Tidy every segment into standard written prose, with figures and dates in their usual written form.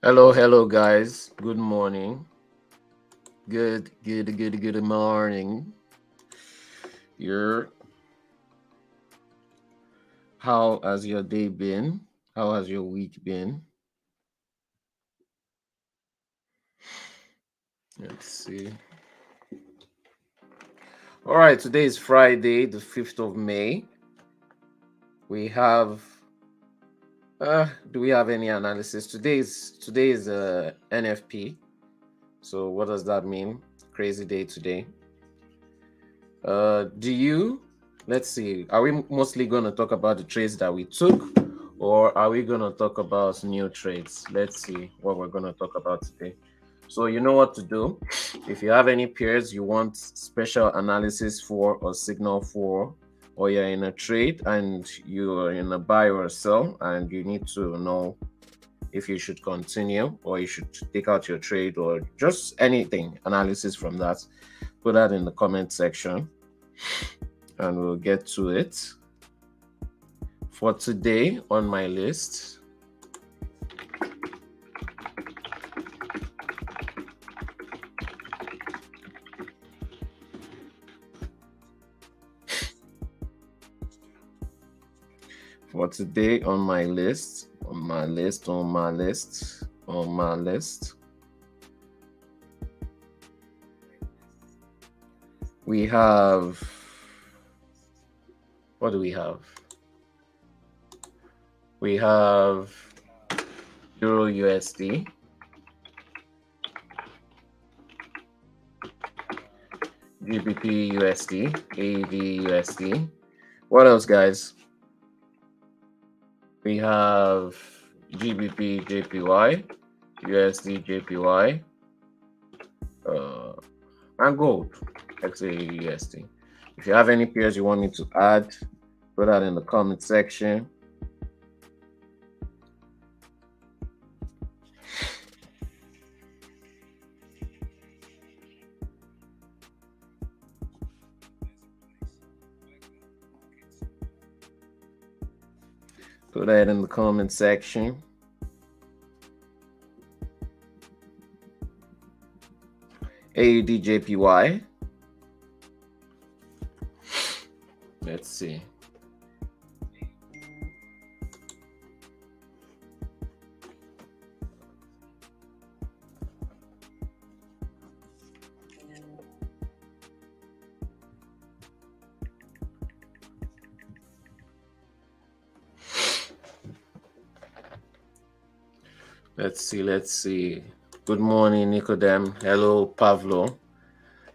Hello, guys. Good morning. Good morning. How has your day been? How has your week been? Let's see. All right, today is Friday, the 5th of May. We have do we have any analysis? Today is NFP. So what does that mean? Crazy day today. Let's see, are we mostly going to talk about the trades that we took, or are we going to talk about new trades? Let's see what we're going to talk about today. So you know what to do. If you have any pairs you want special analysis for or signal for, or you're in a trade and you're in a buy or a sell and you need to know if you should continue or you should take out your trade or just anything, analysis from that, put that in the comment section and we'll get to it. For today on my list, we have, what do we have? We have EURUSD, gbpjpy, AUD/USD. What else, guys? We have gbpjpy, usdjpy, and gold, XAUUSD. If you have any pairs you want me to add, put that in the comment section. Put that in the comment section. AUDJPY. Let's see. Let's see. Good morning, Nicodem. Hello, Pavlo.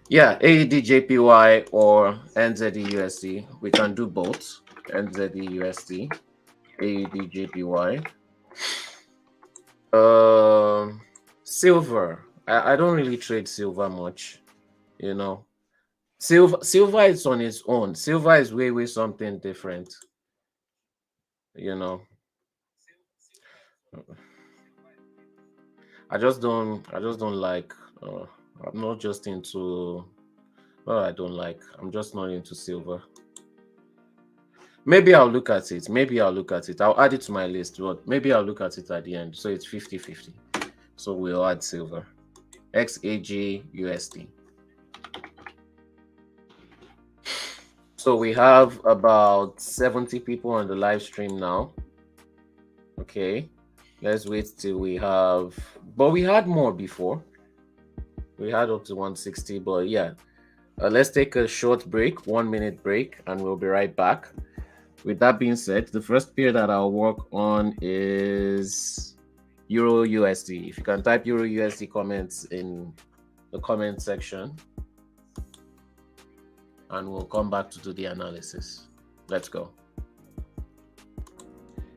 Yeah, AUDJPY or NZEUSD. We can do both. NZEUSD, AUDJPY. Silver. I don't really trade silver much, you know. Silver is on its own. Silver is way something different, you know. I just don't like I'm not just into, well, I don't like, I'm just not into silver. Maybe I'll look at it. I'll add it to my list, but maybe I'll look at it at the end. So it's 50-50. So we'll add silver. XAUUSD. So we have about 70 people on the live stream now. Okay. Let's wait till we have, but we had more before. We had up to 160, but yeah. Let's take a short break, 1 minute break, and we'll be right back. With that being said, the first pair that I'll work on is EURUSD. If you can type EURUSD comments in the comment section, and we'll come back to do the analysis. Let's go.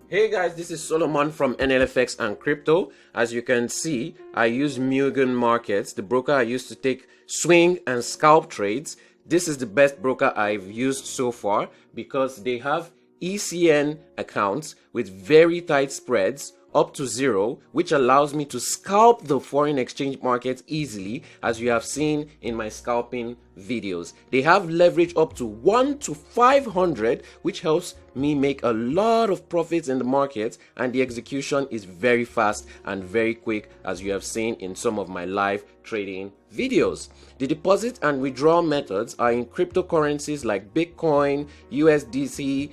Hey guys, this is Solomon from NLFX and Crypto. As you can see, I use Mugen Markets, the broker I used to take swing and scalp trades. This is the best broker I've used so far because they have ECN accounts with very tight spreads up to 0, which allows me to scalp the foreign exchange market easily, as you have seen in my scalping videos. They have leverage up to 1 to 500, which helps me make a lot of profits in the market, and the execution is very fast and very quick, as you have seen in some of my live trading videos. The deposit and withdrawal methods are in cryptocurrencies like Bitcoin, USDC,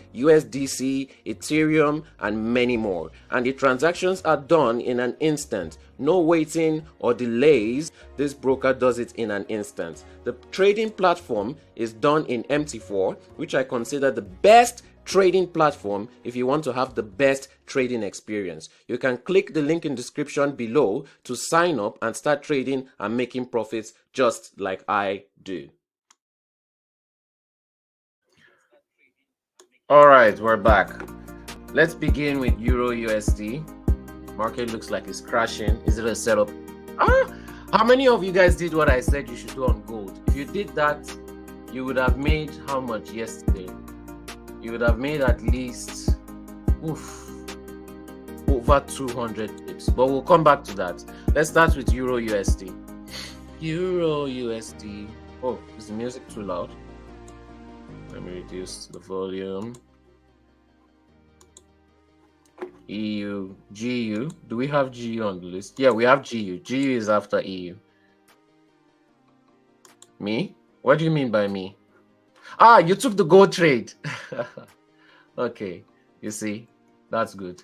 Ethereum, and many more. And the transactions are done in an instant. No waiting or delays. This broker does it in an instant. The trading platform is done in MT4, which I consider the best trading platform if you want to have the best trading experience. You can click the link in description below to sign up and start trading and making profits just like I do. All right, we're back. Let's begin with EURUSD. Market looks like it's crashing. Is it a setup? How many of you guys did what I said you should do on gold? If you did that, you would have made how much yesterday? You would have made at least over 200 pips. But we'll come back to that. Let's start with EURUSD. EURUSD. Oh, is the music too loud? Let me reduce the volume. EU, GU. Do we have GU on the list? Yeah, we have GU. GU is after EU. Me? What do you mean by me? Ah, you took the gold trade. Okay, you see, that's good.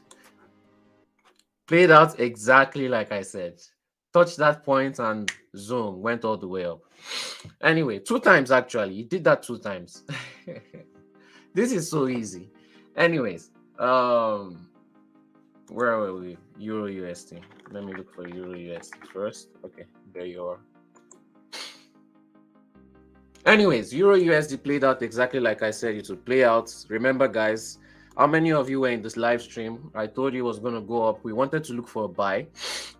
Played out exactly like I said. Touched that point and zoom, went all the way up. Anyway, 2 times actually. You did that 2 times. This is so easy. Anyways, where were we? EURUSD. Let me look for EURUSD first. Okay, there you are. Anyways, EURUSD played out exactly like I said it would play out. Remember, guys, how many of you were in this live stream? I told you it was going to go up. We wanted to look for a buy,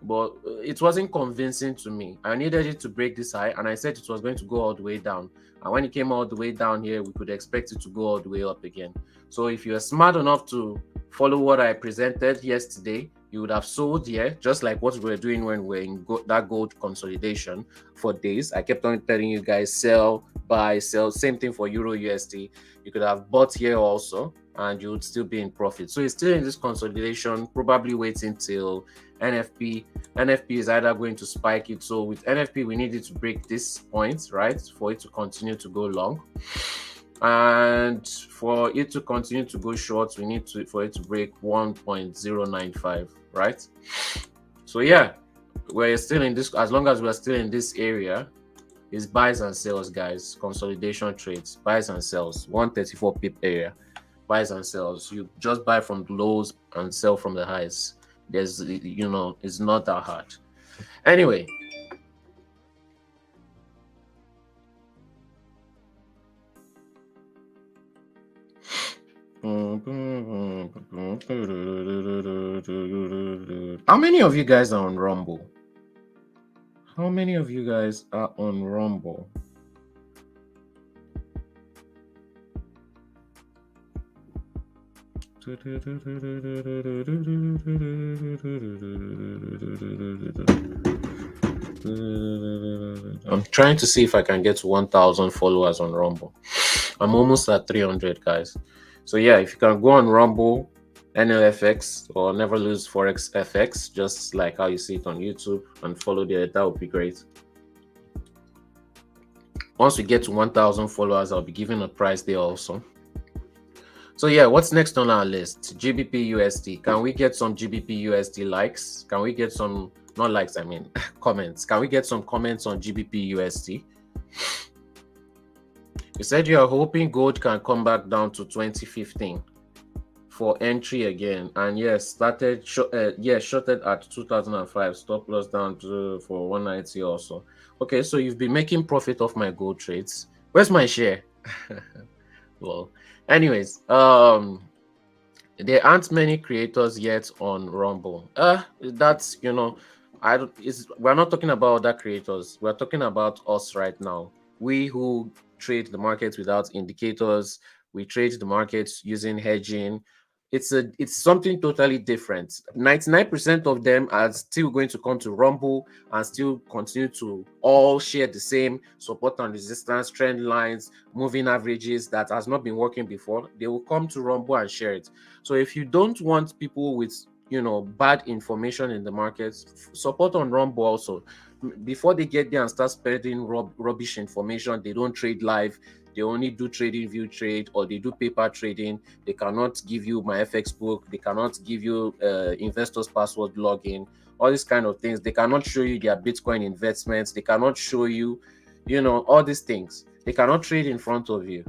but it wasn't convincing to me. I needed it to break this high, and I said it was going to go all the way down. And when it came all the way down here, we could expect it to go all the way up again. So if you're smart enough to follow what I presented yesterday, you would have sold here, just like what we were doing when we were in that gold consolidation for days. I kept on telling you guys, sell, buy, sell. Same thing for EURUSD. You could have bought here also, and you would still be in profit. So it's still in this consolidation, probably waiting till NFP. NFP is either going to spike it. So with NFP, we need it to break this point, right, for it to continue to go long. And for it to continue to go short, we need for it to break 1.095, right? So yeah, we're still in this. As long as we're still in this area, is buys and sells, guys. Consolidation trades, buys and sells. 134 pip area, buys and sells. You just buy from the lows and sell from the highs. There's, you know, it's not that hard. Anyway. How many of you guys are on Rumble? How many of you guys are on Rumble? I'm trying to see if I can get 1,000 followers on Rumble. I'm almost at 300, guys. So yeah, if you can go on Rumble, NLFX, or Never Lose Forex FX, just like how you see it on YouTube, and follow there, that would be great. Once we get to 1,000 followers, I'll be giving a prize there also. So yeah, what's next on our list? gbpjpy. Can we get some gbpjpy likes? Can we get some, not likes, I mean comments? Can we get some comments on gbpjpy? You said you are hoping gold can come back down to 2015 for entry again, and yes, started shorted at 2005, stop loss down to for 190 also. Okay, so you've been making profit off my gold trades. Where's my share? Well, anyways, there aren't many creators yet on Rumble. That's, you know, we're not talking about other creators. We're talking about us right now. We who trade the market without indicators. We trade the markets using hedging. it's something totally different. 99% of them are still going to come to Rumble and still continue to all share the same support and resistance trend lines, moving averages that has not been working before. They will come to Rumble and share it. So if you don't want people with bad information in the markets, support on Rumble also. Before they get there and start spreading rubbish information, they don't trade live, they only do trading view trade, or they do paper trading. They cannot give you my FX book, they cannot give you investors password login, all these kind of things. They cannot show you their Bitcoin investments, they cannot show you all these things. They cannot trade in front of you.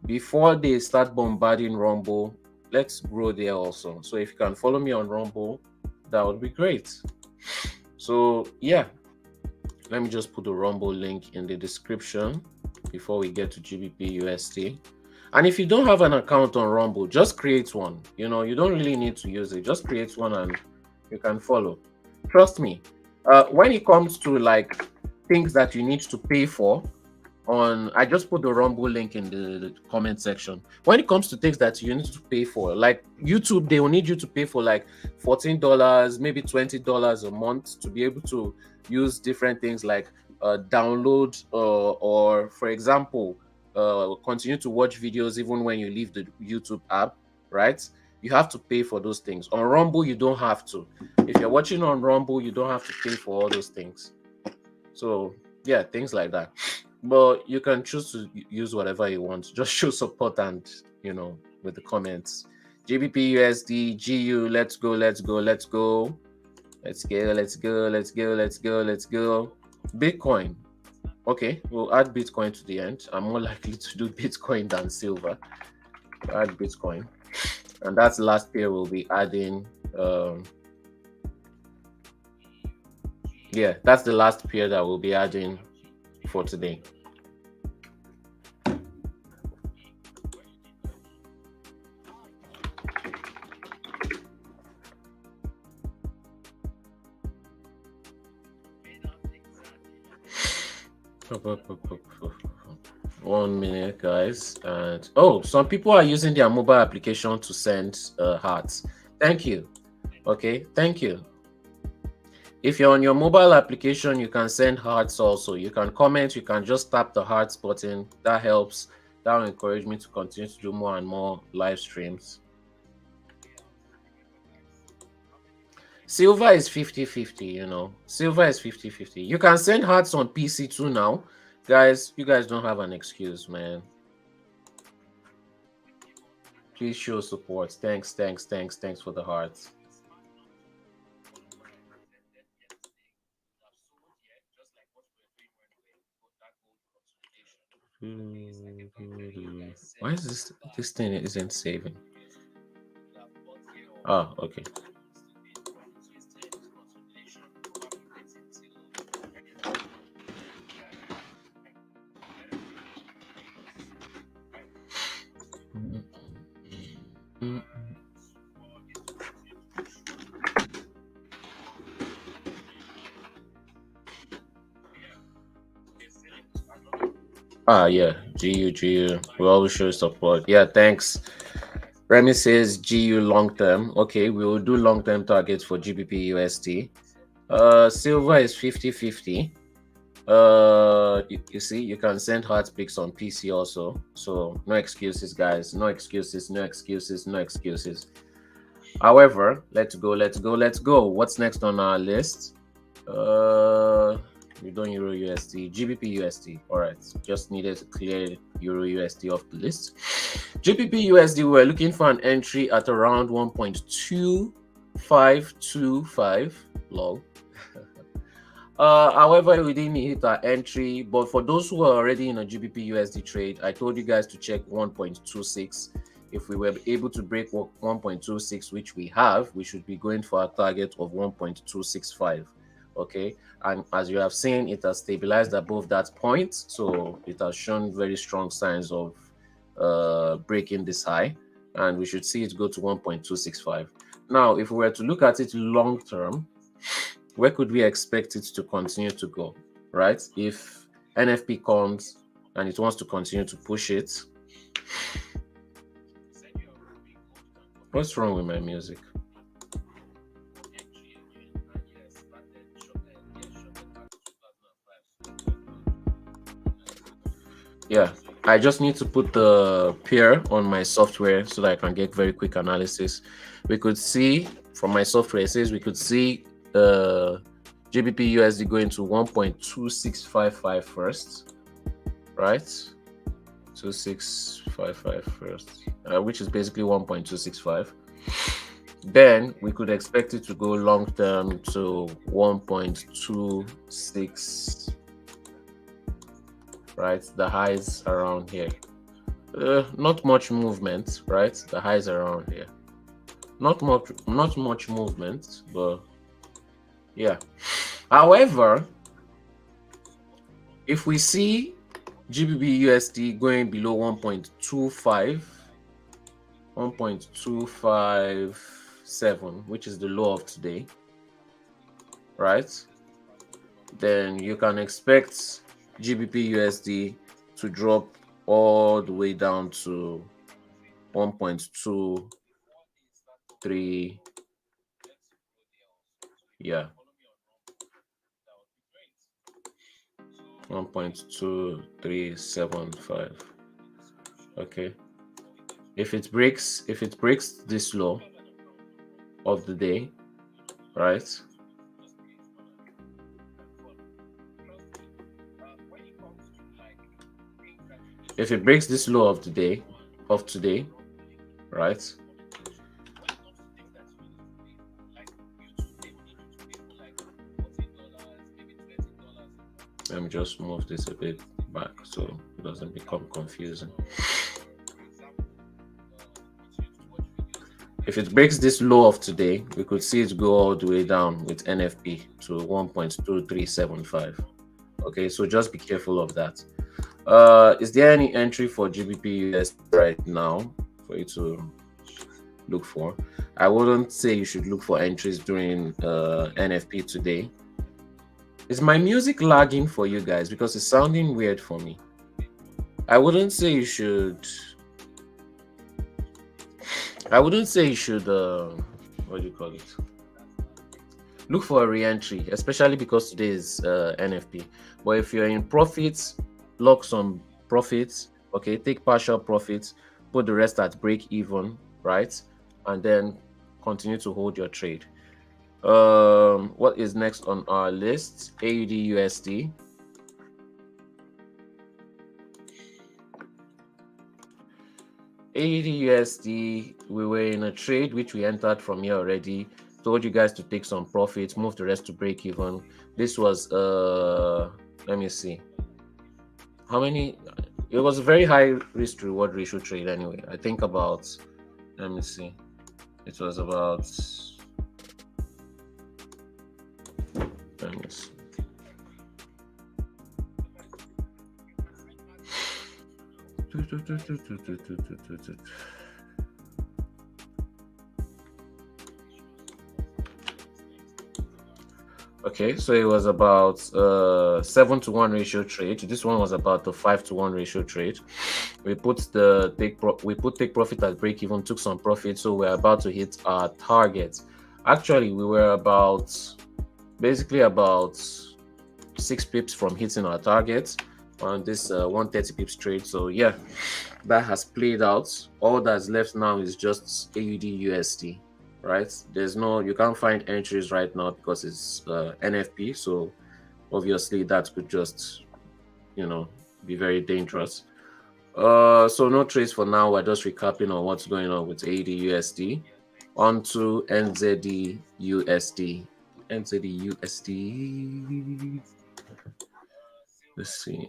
Before they start bombarding Rumble, let's grow there also. So if you can follow me on Rumble, that would be great. So yeah, let me just put the Rumble link in the description before we get to gbpjpy. And if you don't have an account on Rumble, just create one. You don't really need to use it. Just create one and you can follow. Trust me. When it comes to like things that you need to pay for, I just put the Rumble link in the comment section. When it comes to things that you need to pay for, like YouTube, they will need you to pay for like $14, maybe $20 a month to be able to use different things like download or for example, continue to watch videos even when you leave the YouTube app, right? You have to pay for those things. On Rumble, you don't have to. If you're watching on Rumble, you don't have to pay for all those things. So yeah, things like that. But you can choose to use whatever you want. Just show support and with the comments. gbpUSD, GU, let's go, let's go, let's go. Let's go, let's go, let's go, let's go, let's go. Bitcoin. Okay, we'll add Bitcoin to the end. I'm more likely to do Bitcoin than silver. We'll add Bitcoin. And that's the last pair we'll be adding. Yeah, that's the last pair that we'll be adding for today. One minute, guys. And some people are using their mobile application to send hearts. Thank you. Okay, thank you. If you're on your mobile application, you can send hearts also. You can comment, you can just tap the hearts button. That helps. That will encourage me to continue to do more and more live streams. Silver is 50-50, Silver is 50-50. You can send hearts on PC too now. Guys, you guys don't have an excuse, man. Please show support. Thanks for the hearts. Why is this thing isn't saving? Oh, okay. Yeah, GU. We always show support. Yeah, thanks. Remy says GU long term. Okay, we will do long term targets for gbpUSD. Silver is 50-50. You see, you can send heart pics on PC also. So no excuses, guys. No excuses. However, let's go. What's next on our list? We've done EURUSD, gbpUSD. All right, just needed to clear EURUSD off the list. gbpUSD, we're looking for an entry at around 1.2525 lol. However, we didn't hit our entry, but for those who are already in a gbpUSD trade, I told you guys to check 1.26. If we were able to break 1.26, which we have, we should be going for a target of 1.265. Okay, and as you have seen, it has stabilized above that point, so it has shown very strong signs of breaking this high, and we should see it go to 1.265. Now, if we were to look at it long term, where could we expect it to continue to go, right? If NFP comes and it wants to continue to push it, What's wrong with my music? Yeah, I just need to put the pair on my software so that I can get very quick analysis. We could see from my software, it says we could see GBP USD going to 1.2655 first, right? 2655 first, which is basically 1.265. Then we could expect it to go long term to 1.26, right? The highs around here. Not much movement, right? The highs around here. Not much movement, but yeah. However, if we see GBP USD going below 1.257, which is the low of today, right? Then you can expect GBP USD to drop all the way down to 1.23. Yeah, 1.2375. Okay. If it breaks this low of the day, right? If it breaks this low of the day of today, right? Let me just move this a bit back so it doesn't become confusing. If it breaks this low of today, we could see it go all the way down with NFP to 1.2375. Okay, so just be careful of that. Is there any entry for GBP US right now for you to look for? I wouldn't say you should look for entries during NFP today. Is my music lagging for you guys? Because it's sounding weird for me. I wouldn't say you should. What do you call it? Look for a re-entry, especially because today is NFP. But if you're in profits, lock some profits. Okay, take partial profits, put the rest at break even, right? And then continue to hold your trade. What is next on our list? AUD USD. AUD USD, we were in a trade which we entered from here already. Told you guys to take some profits, move the rest to break even. This was let me see. How many? It was a very high risk to reward ratio trade anyway. I think about, let me see. It was about, let me see. Okay, so it was about 7-to-1 ratio trade. This one was about the 5-to-1 ratio trade. We put take profit at break even, took some profit, so we're about to hit our target. Actually, we were basically about 6 pips from hitting our target on this 130 pips trade. So yeah, that has played out. All that's left now is just AUD USD. Right, you can't find entries right now because it's NFP, so obviously that could just be very dangerous. So no trades for now. We're just recapping on what's going on with AUD USD. On to NZD USD. Let's see.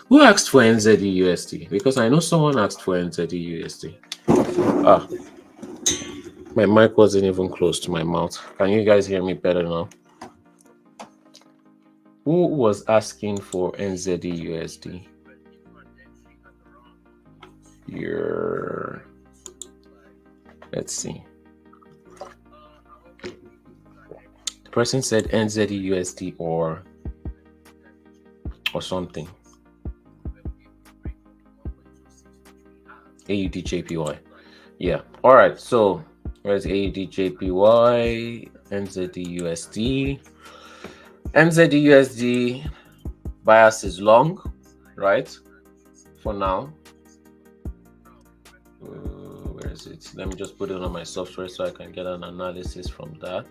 Who asked for NZD USD? Because I know someone asked for NZD USD. Ah, my mic wasn't even close to my mouth. Can you guys hear me better now? Who was asking for NZD USD? Here. Let's see. The person said NZD USD or or something. AUDJPY. Yeah. All right. So where's AUDJPY? NZDUSD. NZDUSD bias is long, right? For now. Where is it? Let me just put it on my software so I can get an analysis from that.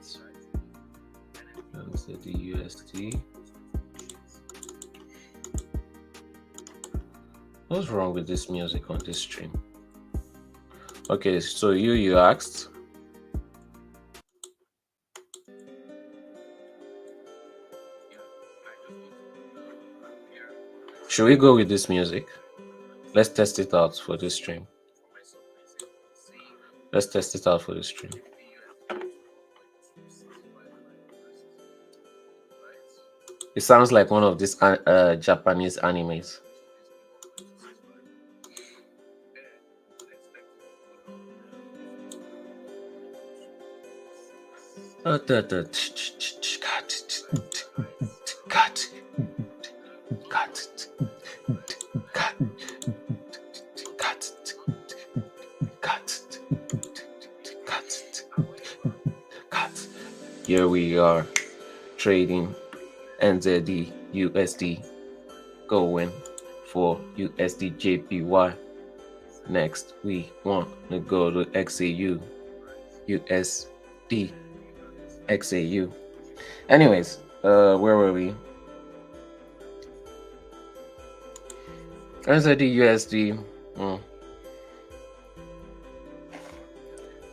NZDUSD. What's wrong with this music on this stream? Okay, so you asked. Should we go with this music? Let's test it out for this stream. Let's test it out for this stream. It sounds like one of these Japanese animes. Here we are trading NZD USD, going for USDJPY. Next, we want to go to XAU USD XAU. Anyways, where were we? NZD USD.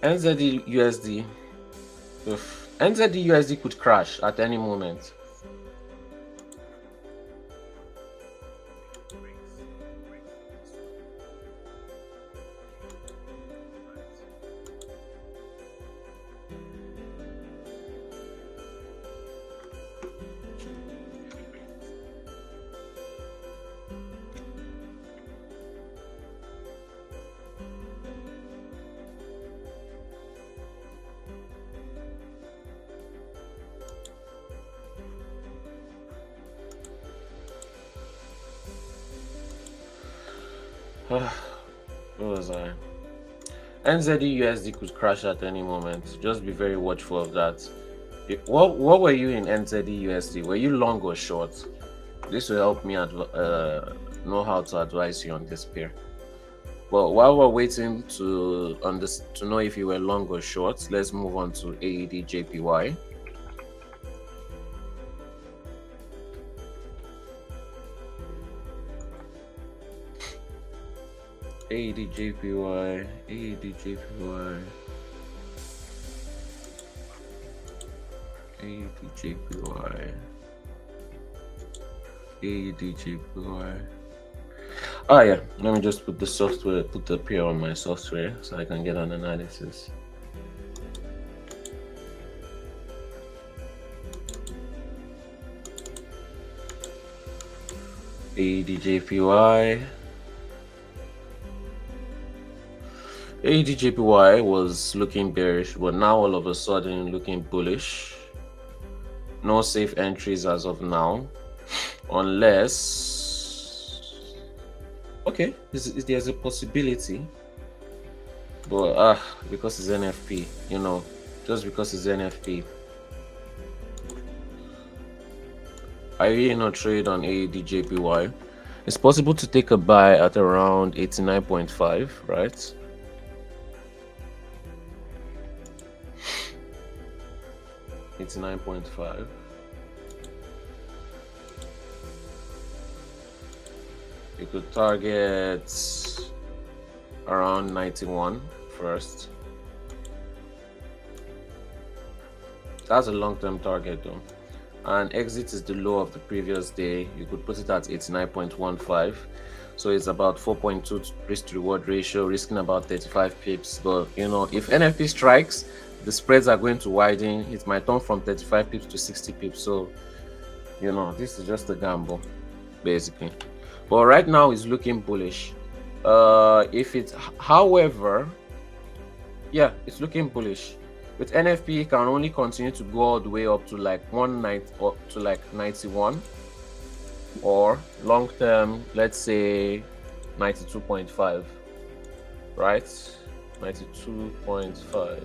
NZD USD. NZD USD could crash at any moment. Where was I? NZD USD could crash at any moment. Just be very watchful of that. What were you in NZD USD? Were you long or short? This will help me know how to advise you on this pair. Well, while we're waiting to know if you were long or short, let's move on to AUDJPY. AUDJPY, AUDJPY, AUDJPY, AUDJPY. Oh yeah, let me just put the pair on my software so I can get an analysis. AUDJPY. AUDJPY was looking bearish, but now all of a sudden looking bullish. No safe entries as of now, unless okay, there's a possibility, but because it's NFP, you know, just because it's NFP. I really not trade on AUDJPY. It's possible to take a buy at around 89.5, right? It's 9.5. You could target around 91 first. That's a long-term target though. And exit is the low of the previous day. You could put it at 89.15. So it's about 4.2 risk to reward ratio, risking about 35 pips. But you know, if NFP strikes, the spreads are going to widen. It might turn from 35 pips to 60 pips. So, you know, this is just a gamble, basically. But right now it's looking bullish. However, yeah, it's looking bullish. With NFP, it can only continue to go all the way up to like 190 or to like 91. or long term, let's say 92.5, right? 92.5.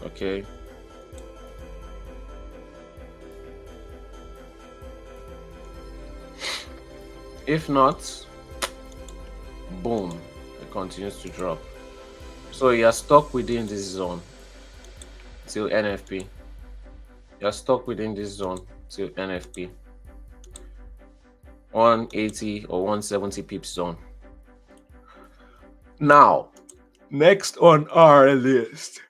Okay. If not, boom, it continues to drop. So you're stuck within this zone till NFP. You're stuck within this zone till NFP. 180 or 170 pips zone. Now, next on our list,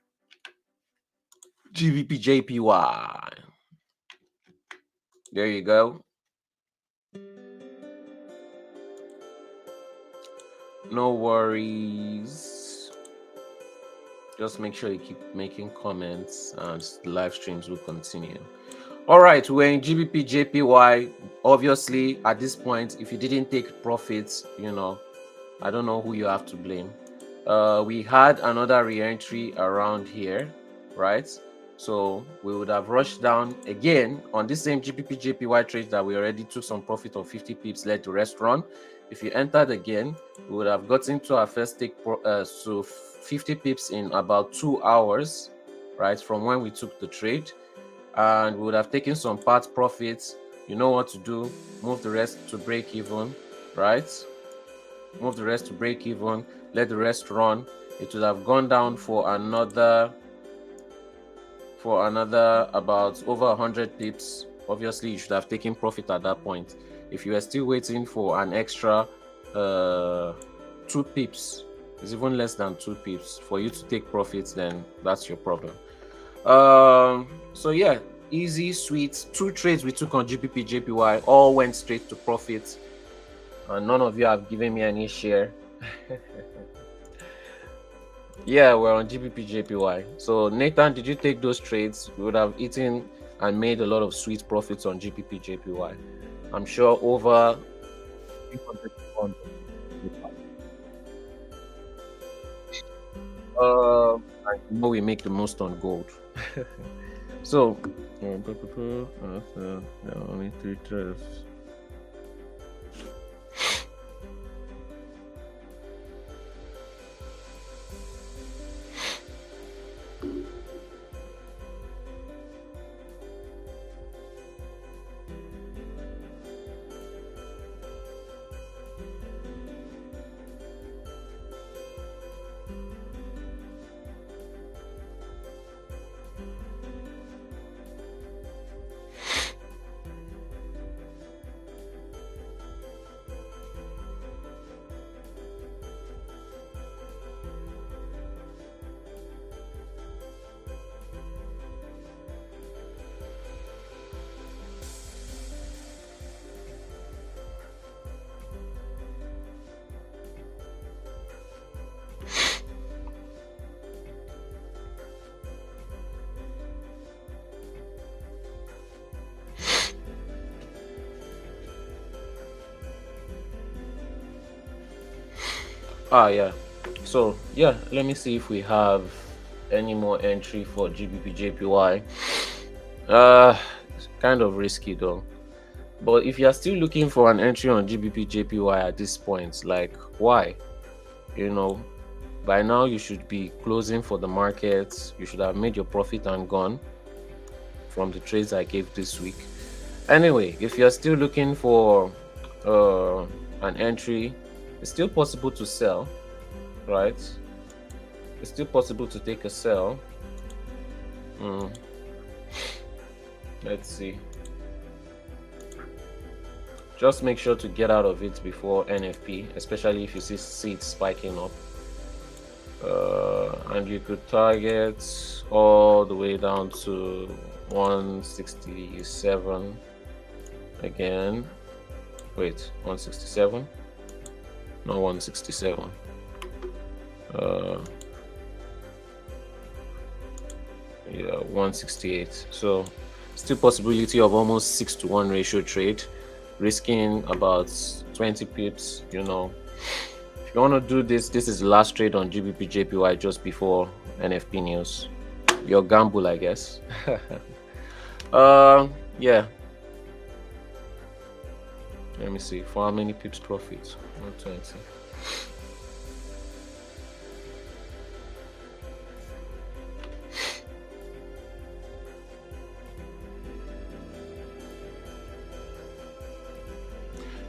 gbpjpy. There you go. No worries. Just make sure you keep making comments and the live streams will continue. All right, we're in gbpjpy. Obviously, at this point, if you didn't take profits, you know, I don't know who you have to blame. We had another re-entry around here, right? So we would have rushed down again on this same gbpjpy trade that we already took some profit of 50 pips, let the rest run. If you entered again, we would have gotten to our first take so 50 pips in about 2 hours, right, from when we took the trade, and we would have taken some part profits. You know what to do. Move the rest to break even, right? Move the rest to break even, let the rest run. It would have gone down for another about over 100 pips. Obviously, you should have taken profit at that point. If you are still waiting for an extra 2 pips, it's even less than 2 pips for you to take profits, then that's your problem. So yeah, easy, sweet. 2 trades we took on gbpjpy all went straight to profit, and none of you have given me any share. Yeah, we're on gbpjpy. So Nathan, did you take those trades? We would have eaten and made a lot of sweet profits on gbpjpy. I'm sure over 300 pounds. I know we make the most on gold. So only 3 trades. Yeah, so yeah, let me see if we have any more entry for gbpjpy. It's kind of risky though, but if you are still looking for an entry on gbpjpy at this point, like, why? You know, by now you should be closing for the market. You should have made your profit and gone from the trades I gave this week. Anyway, if you're still looking for an entry, it's still possible to sell, right? It's still possible to take a sell. Let's see. Just make sure to get out of it before NFP, especially if you see it spiking up. And you could target all the way down to 167 again. Wait, 167? No, 167. Yeah, 168. So still possibility of almost 6-to-1 ratio trade. risking about 20 pips. You know, if you want to do this, this is the last trade on gbpjpy just before NFP news. Your gamble, I guess. Yeah. Let me see, for how many pips profit? 120.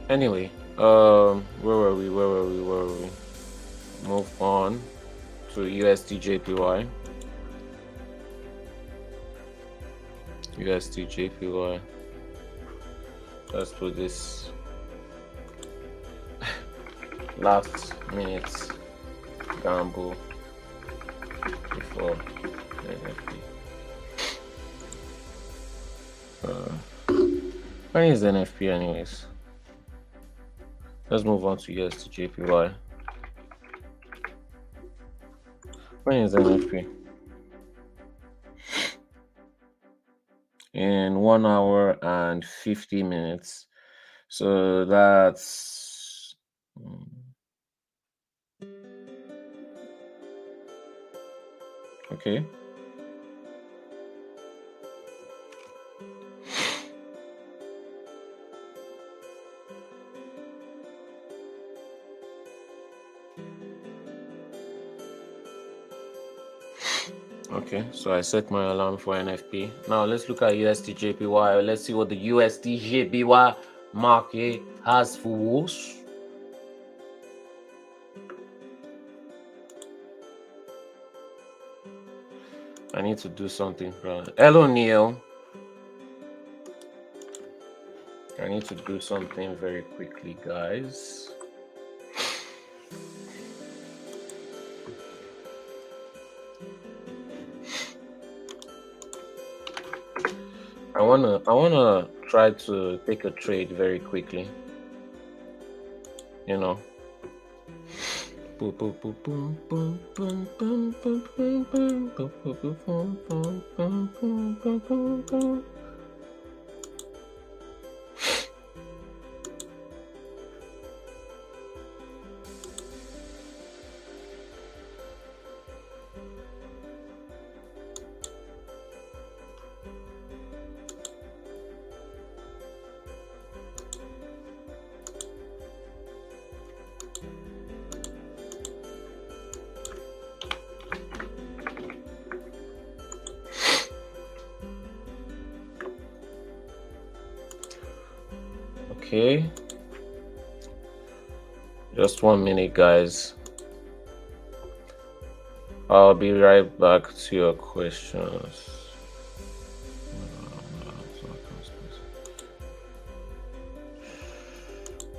Anyway, where were we? Move on to usdjpy. usdjpy. Let's put this last minute gamble before NFP. When is NFP anyways? Let's move on to usdjpy. When is NFP? In 1 hour and 50 minutes. So that's okay. Okay, so I set my alarm for NFP. Now let's look at USDJPY. Let's see what the USDJPY market has for us. I need to do something. Hello, Neil. I need to do something very quickly, guys. I wanna try to take a trade very quickly. You know. Okay, just 1 minute, guys. I'll be right back to your questions.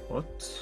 What?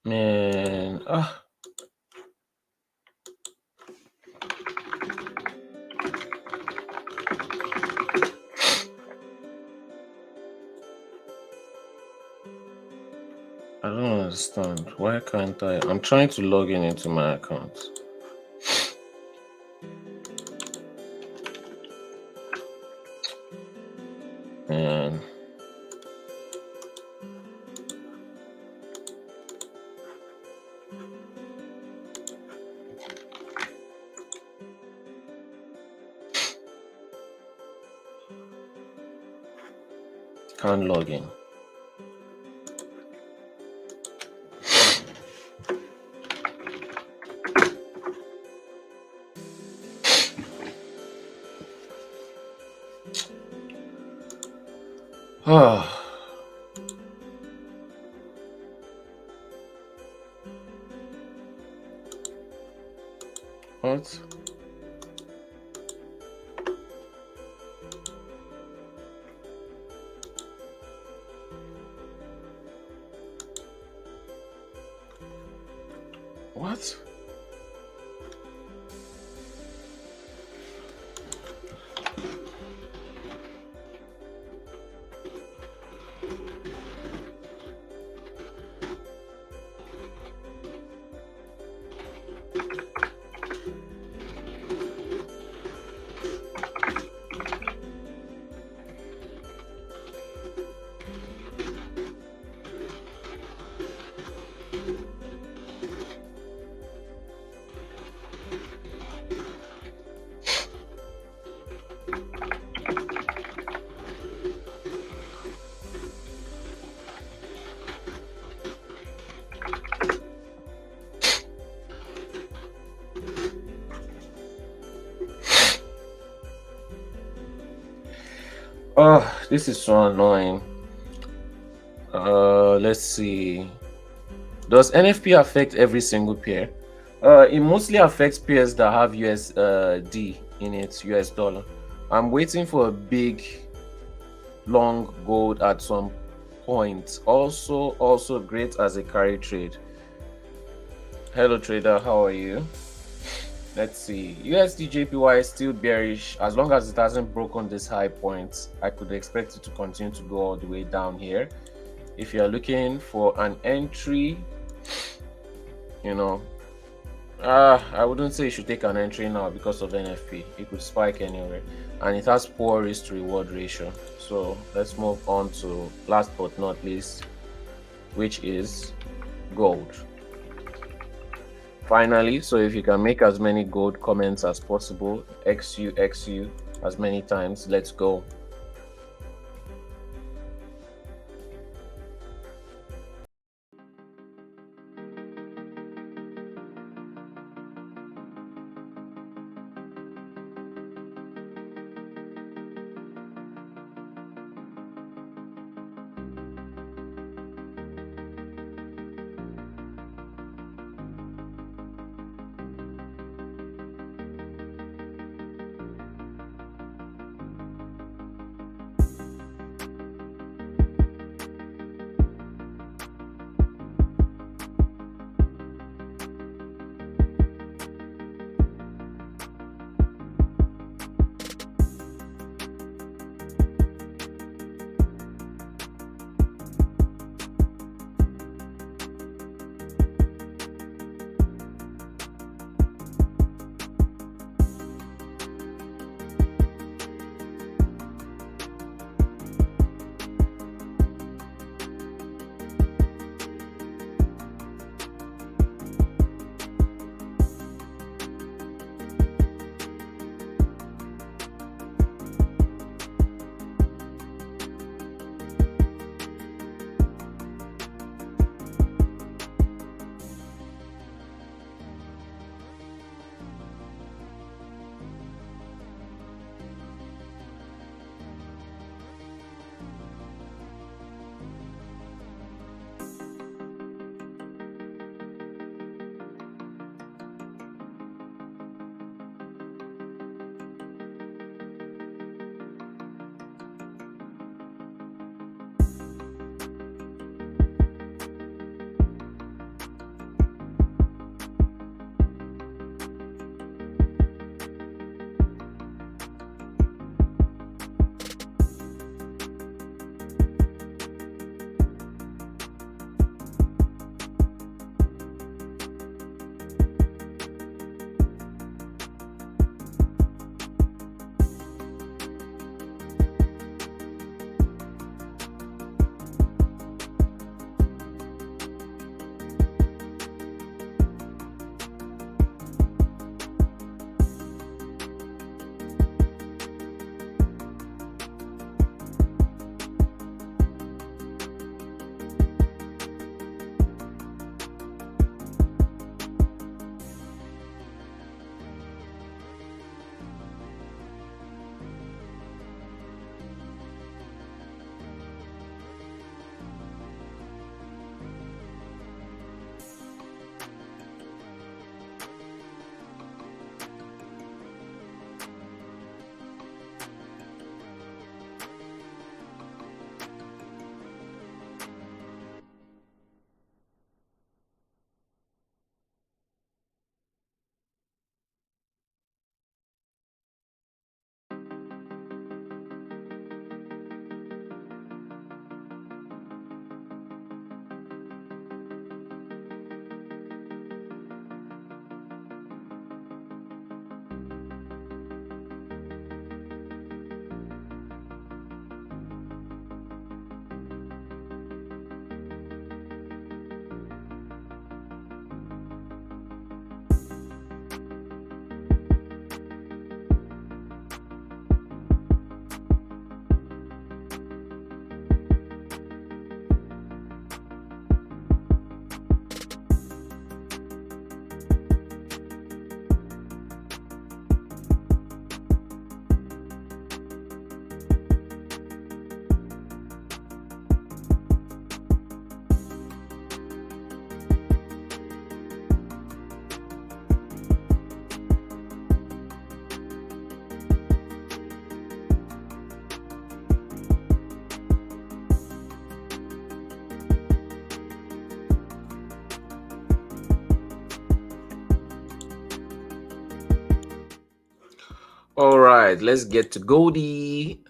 Man, I don't understand. Why can't I? I'm trying to log in into my account. And can't log in. Ah. What? What? Oh, this is so annoying. Let's see. Does NFP affect every single pair? It mostly affects pairs that have USD in it, US dollar. I'm waiting for a big long gold at some point. Also great as a carry trade. Hello trader, how are you? Let's see. USDJPY is still bearish. As long as it hasn't broken this high point, I could expect it to continue to go all the way down here. If you're looking for an entry, you know, I wouldn't say you should take an entry now because of NFP. It could spike anywhere, and it has poor risk to reward ratio. So let's move on to last but not least, which is gold. Finally, so if you can make as many gold comments as possible, XU as many times, let's go. All right, let's get to Goldie.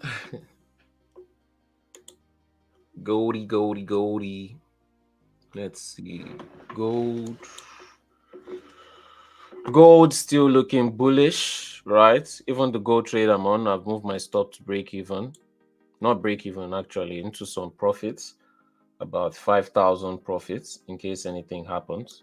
Goldie. Let's see. Gold still looking bullish, right? Even the gold trade I'm on, I've moved my stop to break even. Not break even, actually, into some profits. About 5,000 profits in case anything happens.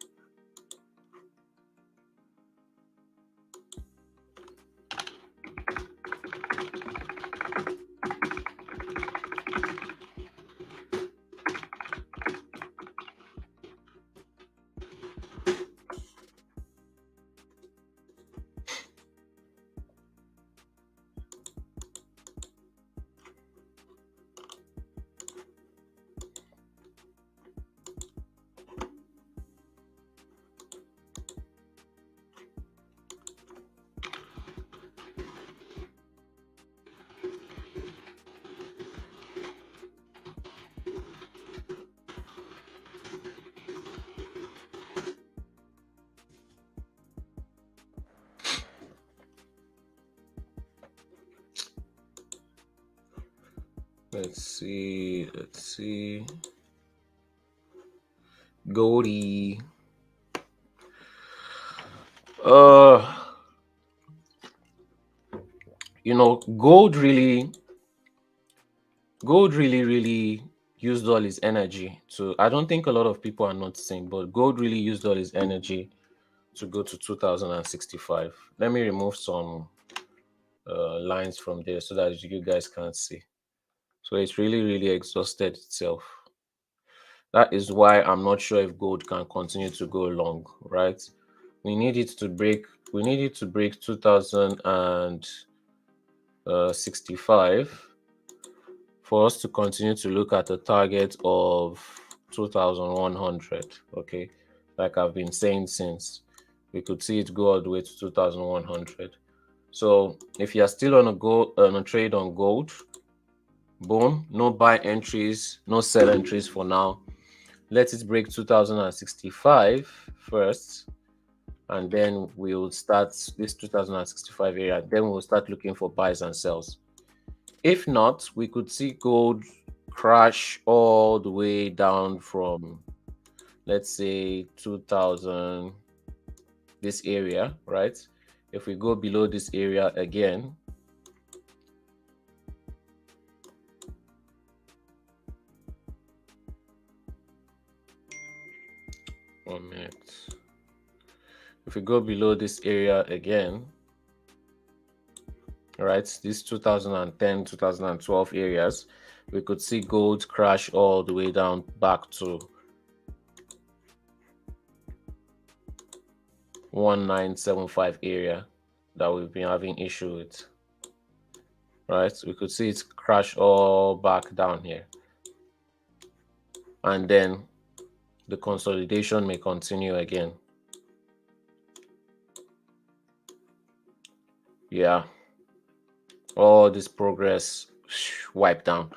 Let's see. Goldie. You know, gold really used all his energy to, I don't think a lot of people are noticing, but gold really used all his energy to go to 2065. Let me remove some lines from there so that you guys can't see. So it's really exhausted itself. That is why I'm not sure if gold can continue to go long, right? We need it to break 2065 for us to continue to look at a target of 2100. Okay, like I've been saying since, we could see it go all the way to 2100. So if you're still on a trade on gold, boom, no buy entries, no sell entries for now. Let it break 2065 first, and then we'll start this 2065 area. Then we'll start looking for buys and sells. If not, we could see gold crash all the way down from, let's say, 2000, this area, right? If we go below this area again, one minute. If we go below this area again, right, these 2010, 2012 areas, we could see gold crash all the way down back to 1975 area that we've been having issue with, right? We could see it crash all back down here, and then the consolidation may continue again. Yeah, all this progress wiped down.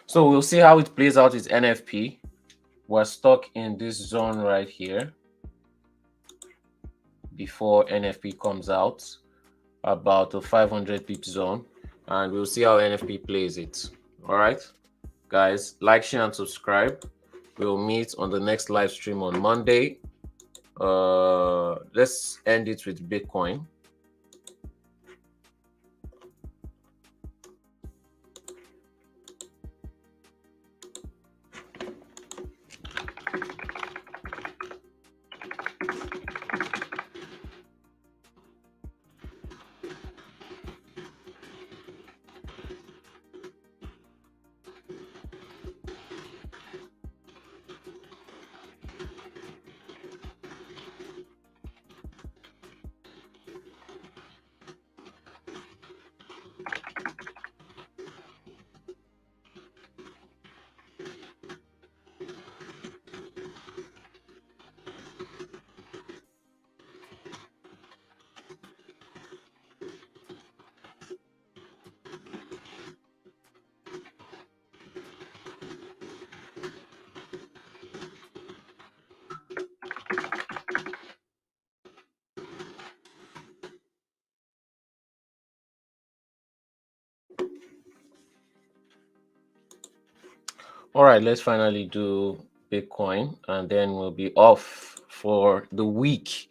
So we'll see how it plays out with NFP. We're stuck in this zone right here before NFP comes out, about a 500 pip zone, and we'll see how NFP plays it. All right, guys, like, share, and subscribe. We'll meet on the next live stream on Monday. Let's end it with Bitcoin. All right, let's finally do Bitcoin, and then we'll be off for the week.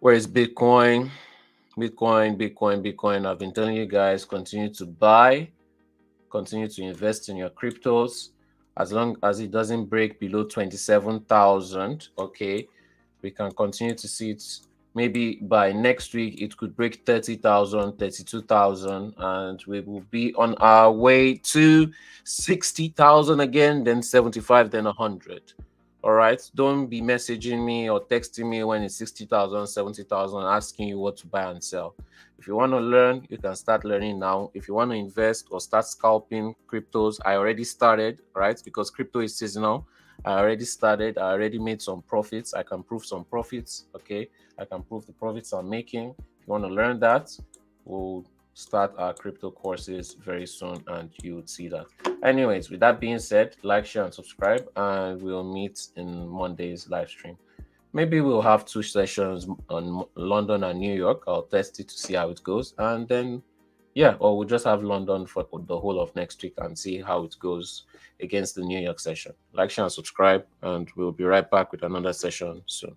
Where is Bitcoin? Bitcoin. I've been telling you guys, continue to buy, continue to invest in your cryptos. As long as it doesn't break below 27,000, okay, we can continue to see it. Maybe by next week, it could break 30,000, 32,000, and we will be on our way to 60,000 again, then 75, then 100. All right. Don't be messaging me or texting me when it's 60,000, 70,000, asking you what to buy and sell. If you want to learn, you can start learning now. If you want to invest or start scalping cryptos, I already started, right? Because crypto is seasonal. I already started. I already made some profits. I can prove some profits. Okay. I can prove the profits I'm making. If you want to learn that, we'll start our crypto courses very soon and you would see that. Anyways, with that being said, like, share, and subscribe, and we'll meet in Monday's live stream. Maybe we'll have 2 sessions on London and New York. I'll test it to see how it goes. And then, yeah, or we'll just have London for the whole of next week and see how it goes against the New York session. Like, share, and subscribe, and we'll be right back with another session soon.